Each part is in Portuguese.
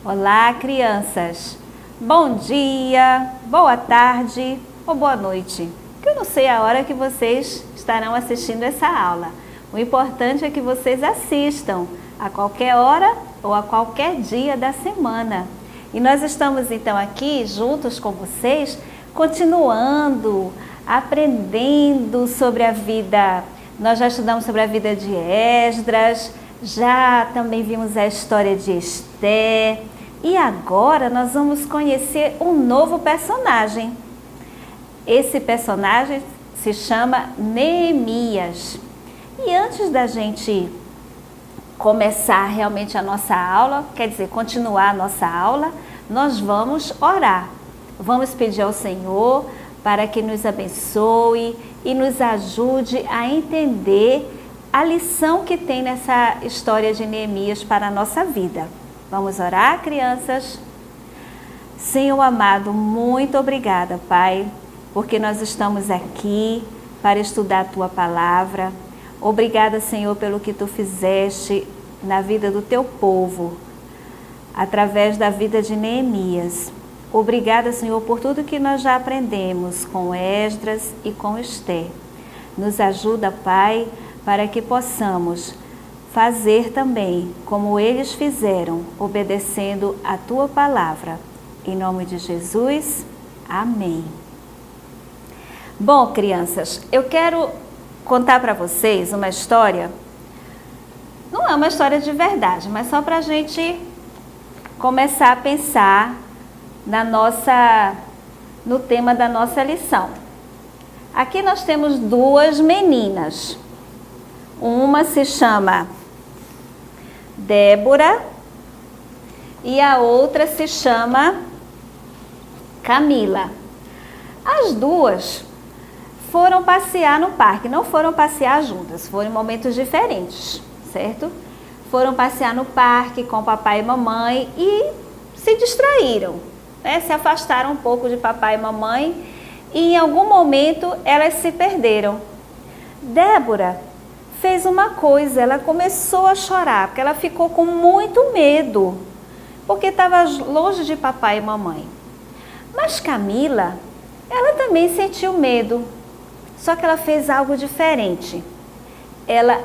Olá, crianças! Bom dia, boa tarde ou boa noite. Que eu não sei a hora que vocês estarão assistindo essa aula. O importante é que vocês assistam a qualquer hora ou a qualquer dia da semana. E nós estamos então aqui juntos com vocês, continuando, aprendendo sobre a vida. Nós já estudamos sobre a vida de Esdras, já também vimos a história de Esther. E agora nós vamos conhecer um novo personagem. Esse personagem se chama Neemias. E antes da gente começar realmente a nossa aula, quer dizer, continuar a nossa aula, nós vamos orar. Vamos pedir ao Senhor para que nos abençoe e nos ajude a entender a lição que tem nessa história de Neemias para a nossa vida. Vamos orar, crianças? Senhor amado, muito obrigada, Pai, porque nós estamos aqui para estudar a Tua Palavra. Obrigada, Senhor, pelo que Tu fizeste na vida do Teu povo, através da vida de Neemias. Obrigada, Senhor, por tudo que nós já aprendemos com Esdras e com Esther. Nos ajuda, Pai, para que possamos fazer também como eles fizeram, obedecendo a Tua Palavra. Em nome de Jesus, amém. Bom, crianças, eu quero contar para vocês uma história. Não é uma história de verdade, mas só para a gente começar a pensar no tema da nossa lição. Aqui nós temos duas meninas. Uma se chama Débora e a outra se chama Camila. As duas foram passear no parque, não foram passear juntas, foram em momentos diferentes, certo? Foram passear no parque com papai e mamãe e se distraíram, né? Se afastaram um pouco de papai e mamãe e em algum momento elas se perderam. Débora fez uma coisa, ela começou a chorar, porque ela ficou com muito medo, porque estava longe de papai e mamãe. Mas Camila, ela também sentiu medo, só que ela fez algo diferente. Ela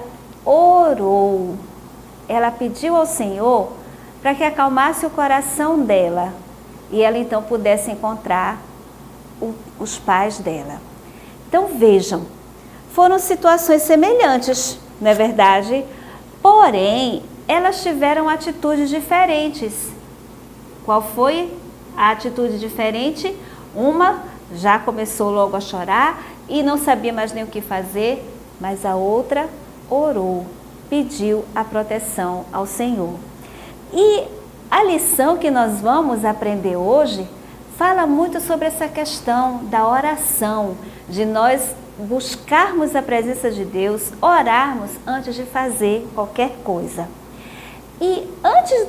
orou, ela pediu ao Senhor para que acalmasse o coração dela e ela então pudesse encontrar os pais dela. Então vejam, foram situações semelhantes, não é verdade? Porém, elas tiveram atitudes diferentes. Qual foi a atitude diferente? Uma já começou logo a chorar e não sabia mais nem o que fazer, mas a outra orou, pediu a proteção ao Senhor. E a lição que nós vamos aprender hoje fala muito sobre essa questão da oração, de nós buscarmos a presença de Deus, orarmos antes de fazer qualquer coisa. E antes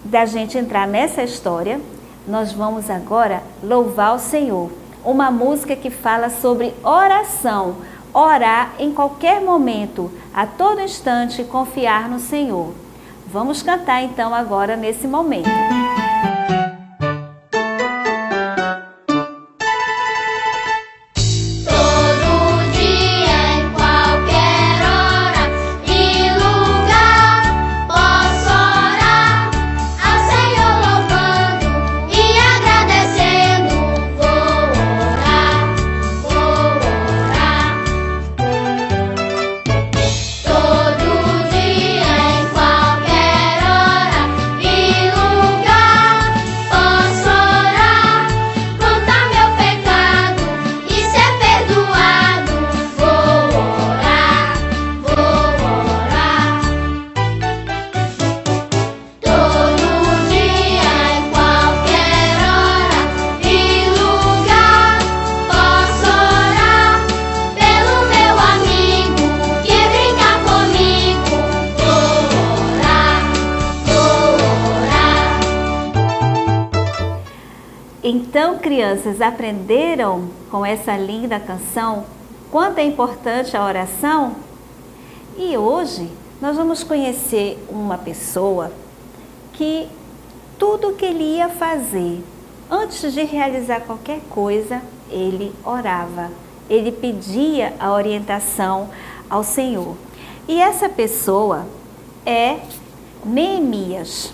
da gente entrar nessa história, nós vamos agora louvar o Senhor. Uma música que fala sobre oração, orar em qualquer momento, a todo instante, confiar no Senhor. Vamos cantar então agora nesse momento. Então, crianças, aprenderam com essa linda canção quanto é importante a oração? E hoje nós vamos conhecer uma pessoa que tudo que ele ia fazer, antes de realizar qualquer coisa, ele orava. Ele pedia a orientação ao Senhor. E essa pessoa é Neemias.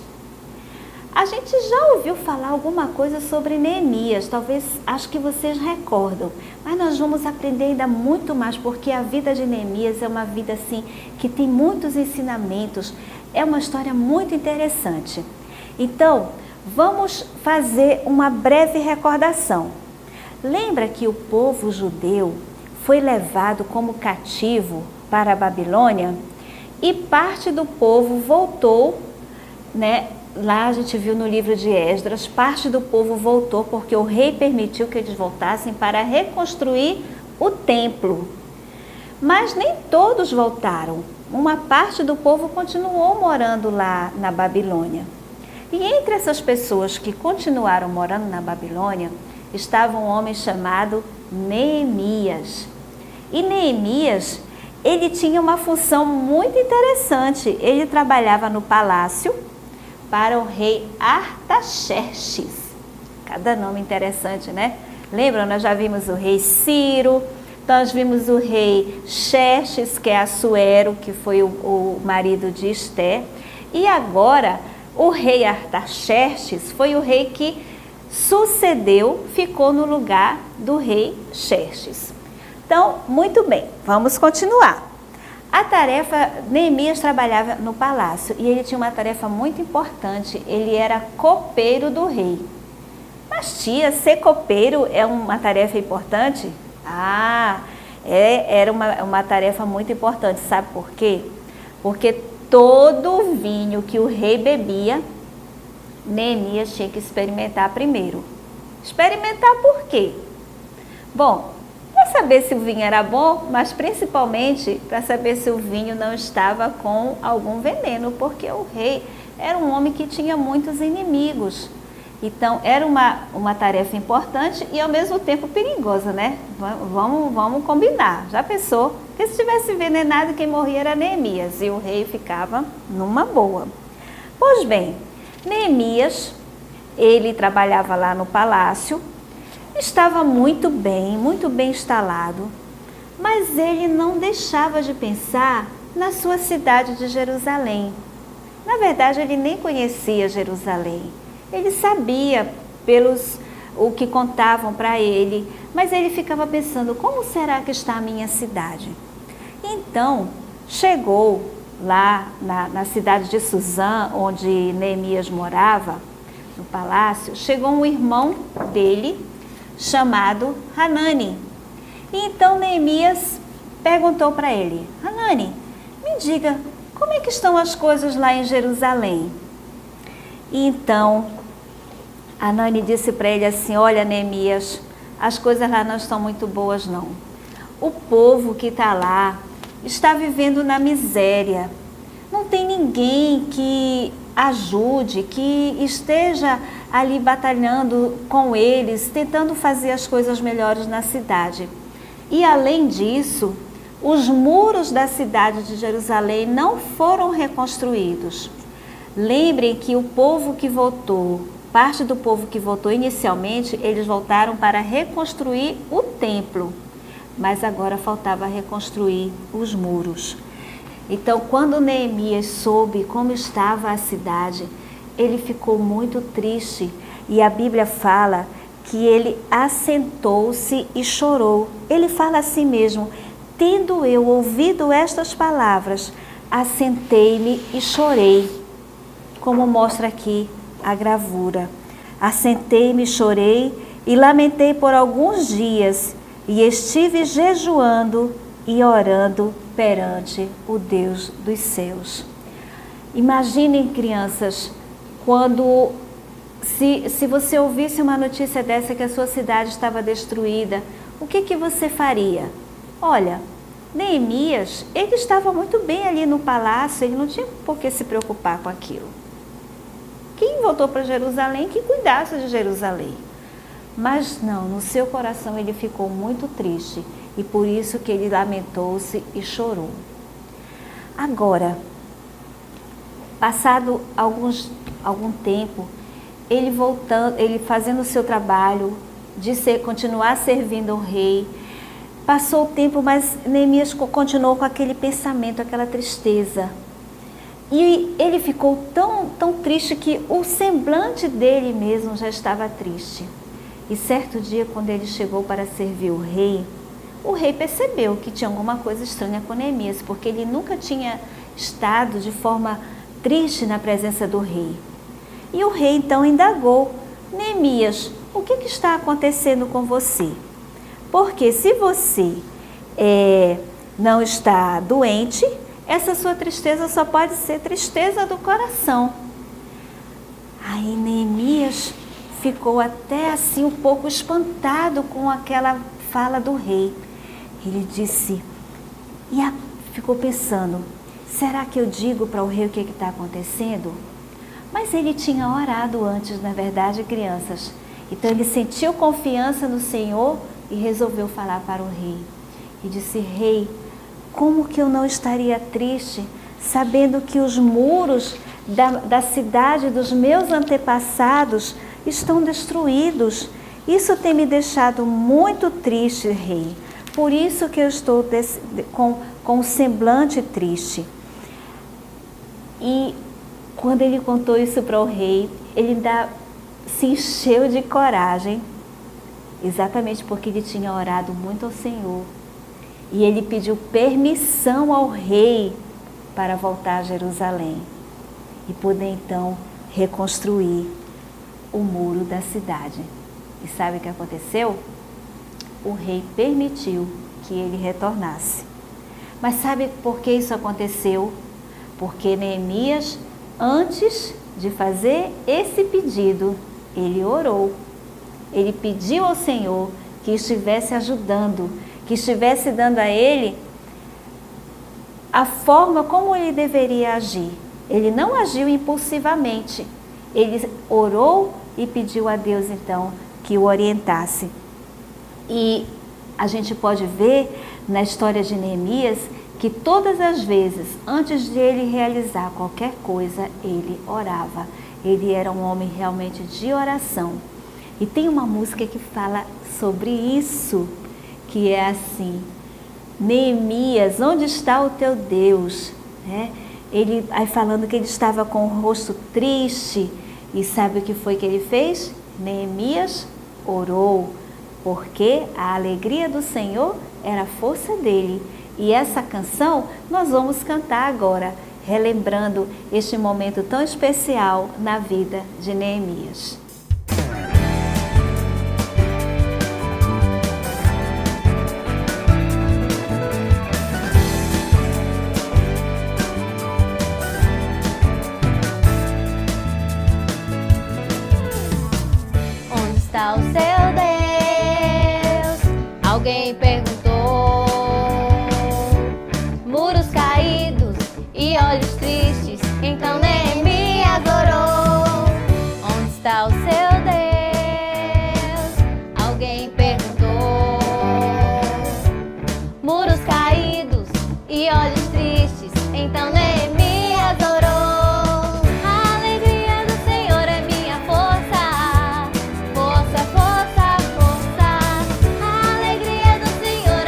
A gente já ouviu falar alguma coisa sobre Neemias, talvez, acho que vocês recordam, mas nós vamos aprender ainda muito mais, porque a vida de Neemias é uma vida assim, que tem muitos ensinamentos, é uma história muito interessante. Então, vamos fazer uma breve recordação. Lembra que o povo judeu foi levado como cativo para a Babilônia? E parte do povo voltou, né? Lá a gente viu no livro de Esdras, parte do povo voltou porque o rei permitiu que eles voltassem para reconstruir o templo. Mas nem todos voltaram. Uma parte do povo continuou morando lá na Babilônia. E entre essas pessoas que continuaram morando na Babilônia, estava um homem chamado Neemias. E Neemias, ele tinha uma função muito interessante. Ele trabalhava no palácio para o rei Artaxerxes. Cada nome interessante, né? Lembram? Nós já vimos o rei Ciro, nós vimos o rei Xerxes, que é Assuero, que foi o marido de Esté. E agora, o rei Artaxerxes foi o rei que sucedeu, ficou no lugar do rei Xerxes. Então, muito bem, vamos continuar. A tarefa, Neemias trabalhava no palácio e ele tinha uma tarefa muito importante, ele era copeiro do rei. Mas tia, ser copeiro é uma tarefa importante? Era uma tarefa muito importante, sabe por quê? Porque todo o vinho que o rei bebia, Neemias tinha que experimentar primeiro. Experimentar por quê? Bom, para saber se o vinho era bom, mas principalmente para saber se o vinho não estava com algum veneno, porque o rei era um homem que tinha muitos inimigos. Então, era uma tarefa importante e ao mesmo tempo perigosa, né? Vamos combinar. Já pensou? Porque se tivesse envenenado, quem morria era Neemias e o rei ficava numa boa. Pois bem, Neemias, ele trabalhava lá no palácio, estava muito bem instalado, mas ele não deixava de pensar na sua cidade de Jerusalém. Na verdade, ele nem conhecia Jerusalém. Ele sabia o que contavam para ele, mas ele ficava pensando, como será que está a minha cidade? Então, chegou lá na cidade de Suzã, onde Neemias morava, no palácio, chegou um irmão dele, chamado Hanani. E então Neemias perguntou para ele, Hanani, me diga, como é que estão as coisas lá em Jerusalém? E então Hanani disse para ele assim, olha Neemias, as coisas lá não estão muito boas não. O povo que está lá está vivendo na miséria. Não tem ninguém que ajude, que esteja ali batalhando com eles, tentando fazer as coisas melhores na cidade. E além disso, os muros da cidade de Jerusalém não foram reconstruídos. Lembrem que o povo que votou, parte do povo que votou inicialmente, eles voltaram para reconstruir o templo, mas agora faltava reconstruir os muros. Então, quando Neemias soube como estava a cidade, ele ficou muito triste e a Bíblia fala que ele assentou-se e chorou. Ele fala assim mesmo, tendo eu ouvido estas palavras, assentei-me e chorei, como mostra aqui a gravura. Assentei-me, chorei e lamentei por alguns dias e estive jejuando e orando perante o Deus dos céus. Imaginem, crianças, quando se você ouvisse uma notícia dessa que a sua cidade estava destruída, o que você faria? Olha, Neemias, ele estava muito bem ali no palácio, ele não tinha por que se preocupar com aquilo. Quem voltou para Jerusalém, que cuidasse de Jerusalém. Mas não, no seu coração ele ficou muito triste e por isso que ele lamentou-se e chorou. Agora, passado algum tempo, ele voltando, ele fazendo o seu trabalho, de continuar servindo o rei. Passou o tempo, mas Neemias continuou com aquele pensamento, aquela tristeza. E ele ficou tão triste que o semblante dele mesmo já estava triste. E certo dia, quando ele chegou para servir o rei percebeu que tinha alguma coisa estranha com Neemias, porque ele nunca tinha estado de forma triste na presença do rei. E o rei então indagou: Neemias, o que está acontecendo com você? Porque se você não está doente, essa sua tristeza só pode ser tristeza do coração. Aí Neemias ficou até assim um pouco espantado com aquela fala do rei. Ele disse, ficou pensando, será que eu digo para o rei o que está acontecendo? Mas ele tinha orado antes, na verdade, crianças. Então ele sentiu confiança no Senhor e resolveu falar para o rei. E disse, rei, como que eu não estaria triste, sabendo que os muros da cidade dos meus antepassados estão destruídos? Isso tem me deixado muito triste, rei. Por isso que eu estou com um semblante triste. E quando ele contou isso para o rei, ele ainda se encheu de coragem, exatamente porque ele tinha orado muito ao Senhor. E ele pediu permissão ao rei para voltar a Jerusalém e poder então reconstruir o muro da cidade. E sabe o que aconteceu? O rei permitiu que ele retornasse. Mas sabe por que isso aconteceu? Porque Neemias, antes de fazer esse pedido, ele orou. Ele pediu ao Senhor que estivesse ajudando, que estivesse dando a ele a forma como ele deveria agir. Ele não agiu impulsivamente. Ele orou e pediu a Deus então que o orientasse. E a gente pode ver na história de Neemias que todas as vezes, antes de ele realizar qualquer coisa, ele orava. Ele era um homem realmente de oração. E tem uma música que fala sobre isso, que é assim, Neemias, onde está o teu Deus? Ele aí falando que ele estava com o rosto triste, e sabe o que foi que ele fez? Neemias orou, porque a alegria do Senhor era a força dele. E essa canção nós vamos cantar agora, relembrando este momento tão especial na vida de Neemias. Onde está o seu Deus? Alguém perguntou. Muros caídos e olhos tristes, então Neemias orou. Onde está o seu Deus? Alguém perguntou. Muros caídos e olhos tristes, então Neemias orou. A alegria do Senhor é minha força, força, força, força. A alegria do Senhor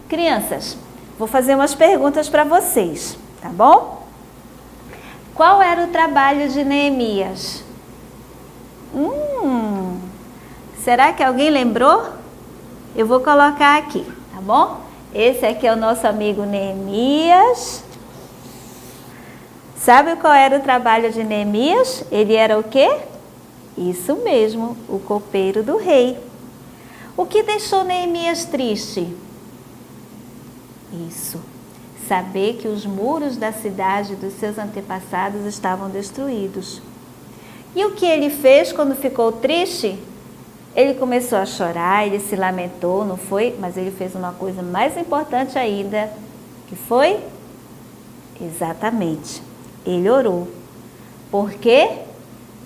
Crianças, vou fazer umas perguntas para vocês, tá bom? Qual era o trabalho de Neemias? Será que alguém lembrou? Eu vou colocar aqui, tá bom? Esse aqui é o nosso amigo Neemias. Sabe qual era o trabalho de Neemias? Ele era o quê? Isso mesmo, o copeiro do rei. O que deixou Neemias triste? Isso, saber que os muros da cidade dos seus antepassados estavam destruídos. E o que ele fez quando ficou triste? Ele começou a chorar, ele se lamentou, não foi? Mas ele fez uma coisa mais importante ainda, que foi? Exatamente, ele orou. Por quê?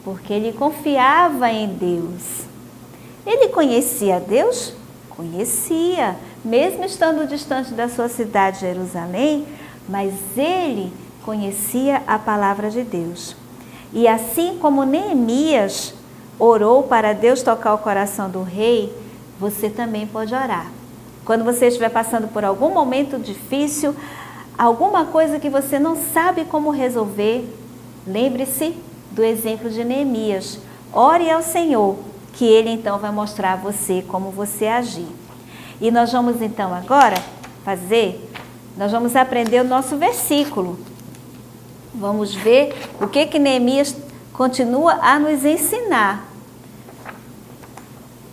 Porque ele confiava em Deus. Ele conhecia Deus? Conhecia, mesmo estando distante da sua cidade, Jerusalém, mas ele conhecia a palavra de Deus. E assim como Neemias orou para Deus tocar o coração do rei, você também pode orar. Quando você estiver passando por algum momento difícil, alguma coisa que você não sabe como resolver, lembre-se do exemplo de Neemias. Ore ao Senhor, que Ele então vai mostrar a você como você agir. E nós vamos então agora nós vamos aprender o nosso versículo. Vamos ver o que Neemias continua a nos ensinar.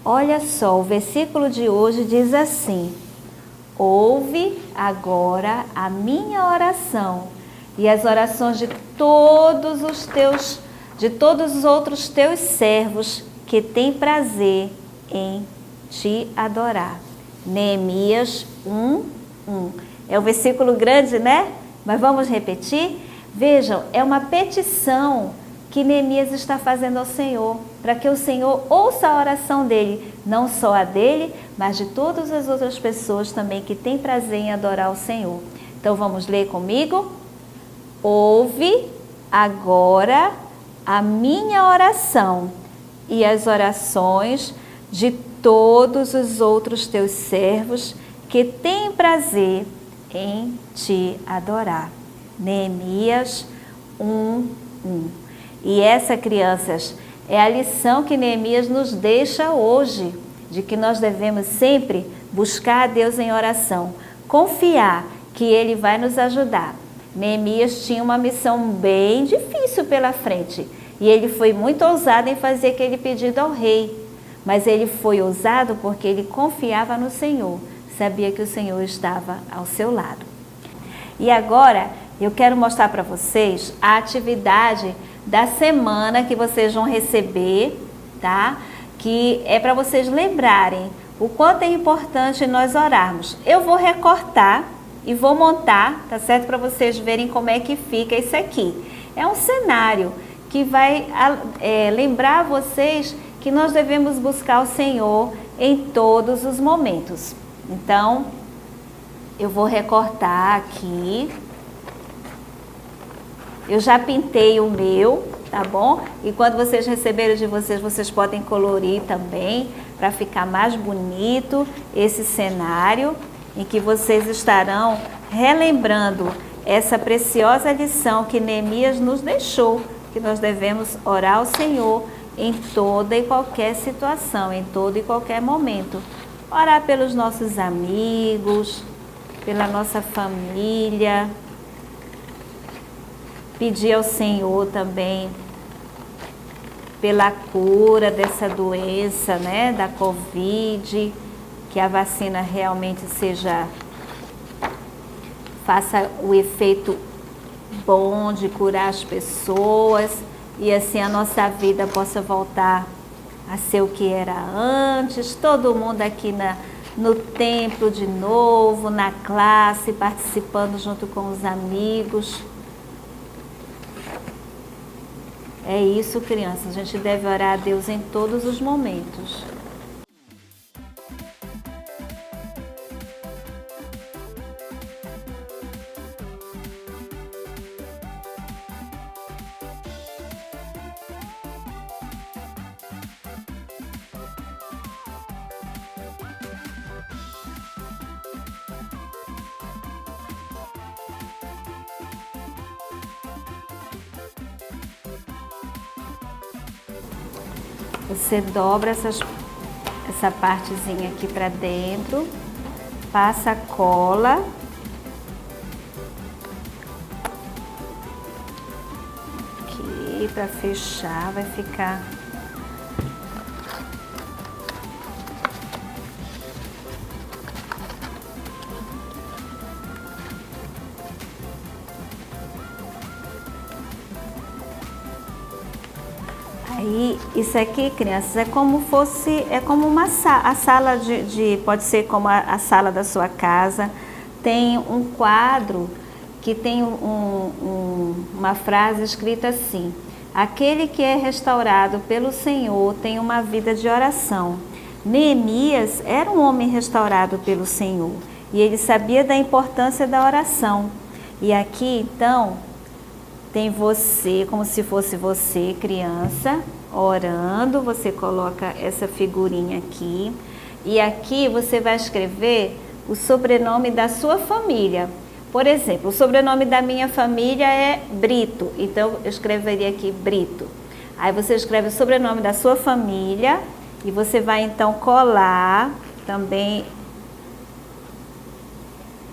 Olha só, o versículo de hoje diz assim: ouve agora a minha oração e as orações de todos os outros teus servos que têm prazer em te adorar. Neemias 1:1. É um versículo grande, né? Mas vamos repetir? Vejam, é uma petição que Neemias está fazendo ao Senhor, para que o Senhor ouça a oração dele, não só a dele, mas de todas as outras pessoas também que têm prazer em adorar o Senhor. Então vamos ler comigo? Ouve agora a minha oração e as orações de todos os outros teus servos que têm prazer em te adorar. Neemias 1:1. E essa, crianças, é a lição que Neemias nos deixa hoje, de que nós devemos sempre buscar a Deus em oração, confiar que Ele vai nos ajudar. Neemias tinha uma missão bem difícil pela frente e ele foi muito ousado em fazer aquele pedido ao rei, mas ele foi ousado porque ele confiava no Senhor, sabia que o Senhor estava ao seu lado. E agora eu quero mostrar para vocês a atividade da semana que vocês vão receber, tá? Que é para vocês lembrarem o quanto é importante nós orarmos. Eu vou recortar e vou montar, tá certo? Para vocês verem como é que fica isso aqui. É um cenário que vai lembrar vocês que nós devemos buscar o Senhor em todos os momentos. Então, eu vou recortar aqui. Eu já pintei o meu, tá bom? E quando vocês receberem de vocês, vocês podem colorir também, para ficar mais bonito esse cenário, em que vocês estarão relembrando essa preciosa lição que Neemias nos deixou, que nós devemos orar ao Senhor em toda e qualquer situação, em todo e qualquer momento. Orar pelos nossos amigos, pela nossa família, pedir ao Senhor também pela cura dessa doença, né, da Covid, que a vacina realmente faça o efeito bom de curar as pessoas e assim a nossa vida possa voltar a ser o que era antes, todo mundo aqui no templo de novo, na classe, participando junto com os amigos. É isso, crianças, a gente deve orar a Deus em todos os momentos. Você dobra essa partezinha aqui para dentro, passa a cola. Aqui para fechar, vai ficar. Aí, isso aqui, crianças, é como a sala pode ser como a sala da sua casa. Tem um quadro que tem uma frase escrita assim: aquele que é restaurado pelo Senhor tem uma vida de oração. Neemias era um homem restaurado pelo Senhor e ele sabia da importância da oração. E aqui, então, tem você, como se fosse você, criança, orando. Você coloca essa figurinha aqui. E aqui você vai escrever o sobrenome da sua família. Por exemplo, o sobrenome da minha família é Brito. Então, eu escreveria aqui Brito. Aí você escreve o sobrenome da sua família. E você vai, então, colar também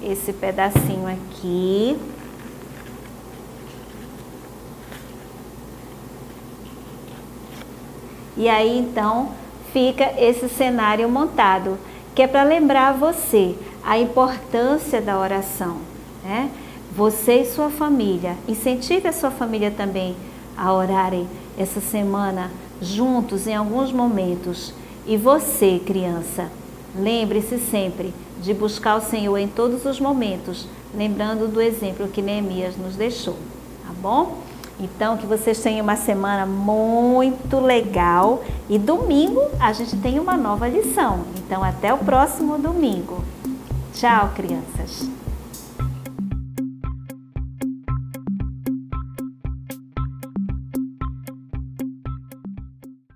esse pedacinho aqui. E aí, então, fica esse cenário montado, que é para lembrar você a importância da oração, né? Você e sua família, incentive a sua família também a orarem essa semana juntos em alguns momentos. E você, criança, lembre-se sempre de buscar o Senhor em todos os momentos, lembrando do exemplo que Neemias nos deixou, tá bom? Então, que vocês tenham uma semana muito legal e domingo a gente tem uma nova lição. Então, até o próximo domingo. Tchau, crianças!